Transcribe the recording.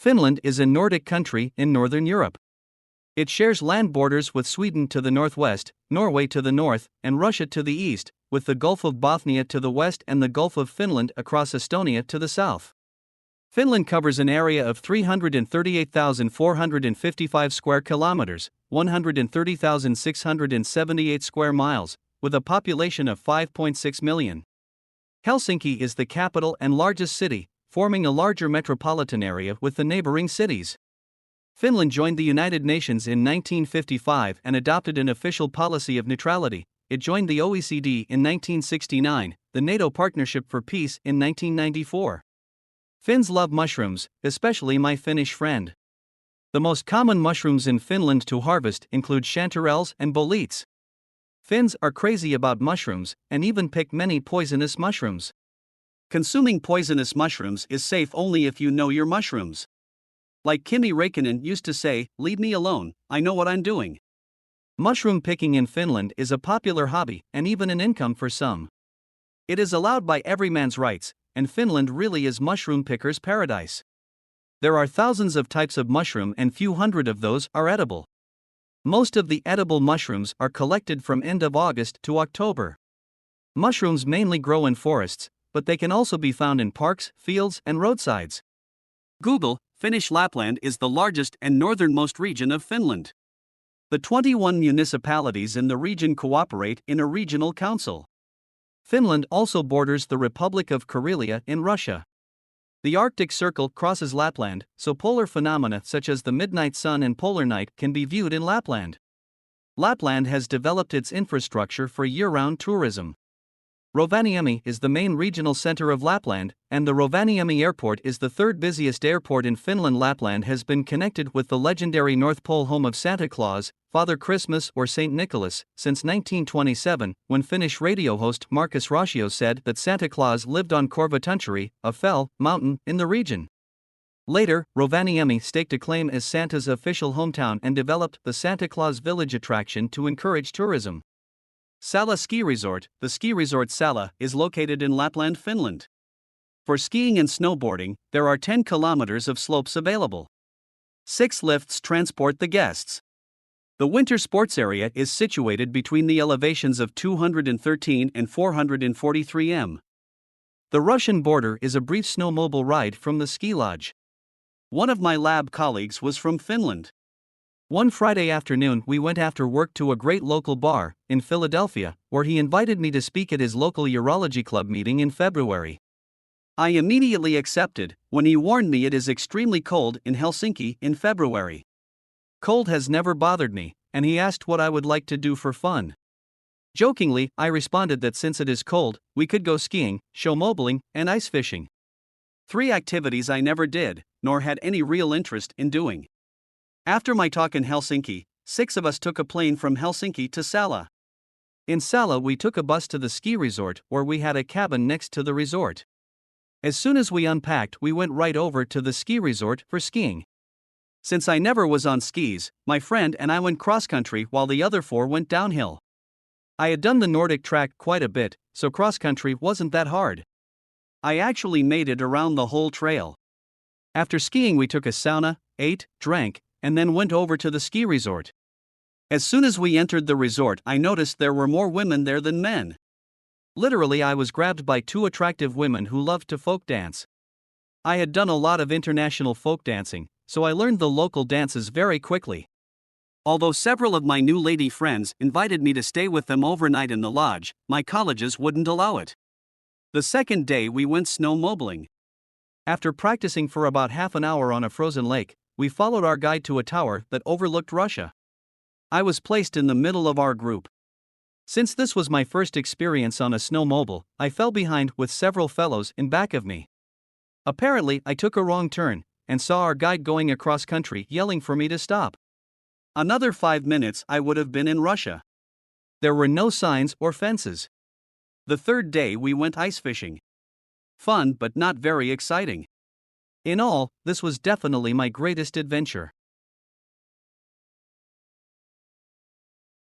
Finland is a Nordic country in northern Europe. It shares land borders with Sweden to the northwest, Norway to the north, and Russia to the east, with the Gulf of Bothnia to the west and the Gulf of Finland across Estonia to the south. Finland covers an area of 338,455 square kilometers, 130,678 square miles, with a population of 5.6 million. Helsinki is the capital and largest city, forming a larger metropolitan area with the neighboring cities. Finland joined the United Nations in 1955 and adopted an official policy of neutrality. It joined the OECD in 1969, the NATO Partnership for Peace in 1994. Finns love mushrooms, especially my Finnish friend. The most common mushrooms in Finland to harvest include chanterelles and boletes. Finns are crazy about mushrooms and even pick many poisonous mushrooms. Consuming poisonous mushrooms is safe only if you know your mushrooms. Like Kimi Räikkönen used to say, "Leave me alone, I know what I'm doing." Mushroom picking in Finland is a popular hobby and even an income for some. It is allowed by every man's rights, and Finland really is mushroom pickers' paradise. There are thousands of types of mushroom and few hundred of those are edible. Most of the edible mushrooms are collected from end of August to October. Mushrooms mainly grow in forests, but they can also be found in parks, fields, and roadsides. Google, Finnish Lapland is the largest and northernmost region of Finland. The 21 municipalities in the region cooperate in a regional council. Finland also borders the Republic of Karelia in Russia. The Arctic Circle crosses Lapland, so polar phenomena such as the midnight sun and polar night can be viewed in Lapland. Lapland has developed its infrastructure for year-round tourism. Rovaniemi is the main regional center of Lapland, and the Rovaniemi Airport is the third busiest airport in Finland. Lapland has been connected with the legendary North Pole home of Santa Claus, Father Christmas or Saint Nicholas, since 1927, when Finnish radio host Markus Rosio said that Santa Claus lived on Korvatunturi, a fell mountain in the region. Later, Rovaniemi staked a claim as Santa's official hometown and developed the Santa Claus Village attraction to encourage tourism. Salla Ski Resort, the ski resort Salla, is located in Lapland, Finland. For skiing and snowboarding, there are 10 kilometers of slopes available. 6 lifts transport the guests. The winter sports area is situated between the elevations of 213 and 443 m. The Russian border is a brief snowmobile ride from the ski lodge. One of my lab colleagues was from Finland. One Friday afternoon we went after work to a great local bar in Philadelphia, where he invited me to speak at his local urology club meeting in February. I immediately accepted, when he warned me it is extremely cold in Helsinki in February. Cold has never bothered me, and he asked what I would like to do for fun. Jokingly, I responded that since it is cold, we could go skiing, snowmobiling, and ice fishing. 3 activities I never did, nor had any real interest in doing. After my talk in Helsinki, 6 of us took a plane from Helsinki to Salla. In Salla we took a bus to the ski resort, where we had a cabin next to the resort. As soon as we unpacked we went right over to the ski resort for skiing. Since I never was on skis, my friend and I went cross-country while the other 4 went downhill. I had done the Nordic track quite a bit, so cross-country wasn't that hard. I actually made it around the whole trail. After skiing we took a sauna, ate, drank, and then went over to the ski resort. As soon as we entered the resort I noticed there were more women there than men. Literally I was grabbed by 2 attractive women who loved to folk dance. I had done a lot of international folk dancing, so I learned the local dances very quickly. Although several of my new lady friends invited me to stay with them overnight in the lodge, my colleges wouldn't allow it. The second day we went snowmobiling. After practicing for about half an hour on a frozen lake, we followed our guide to a tower that overlooked Russia. I was placed in the middle of our group. Since this was my first experience on a snowmobile, I fell behind with several fellows in back of me. Apparently, I took a wrong turn and saw our guide going across country yelling for me to stop. Another 5 minutes I would have been in Russia. There were no signs or fences. The third day we went ice fishing. Fun but not very exciting. In all, this was definitely my greatest adventure.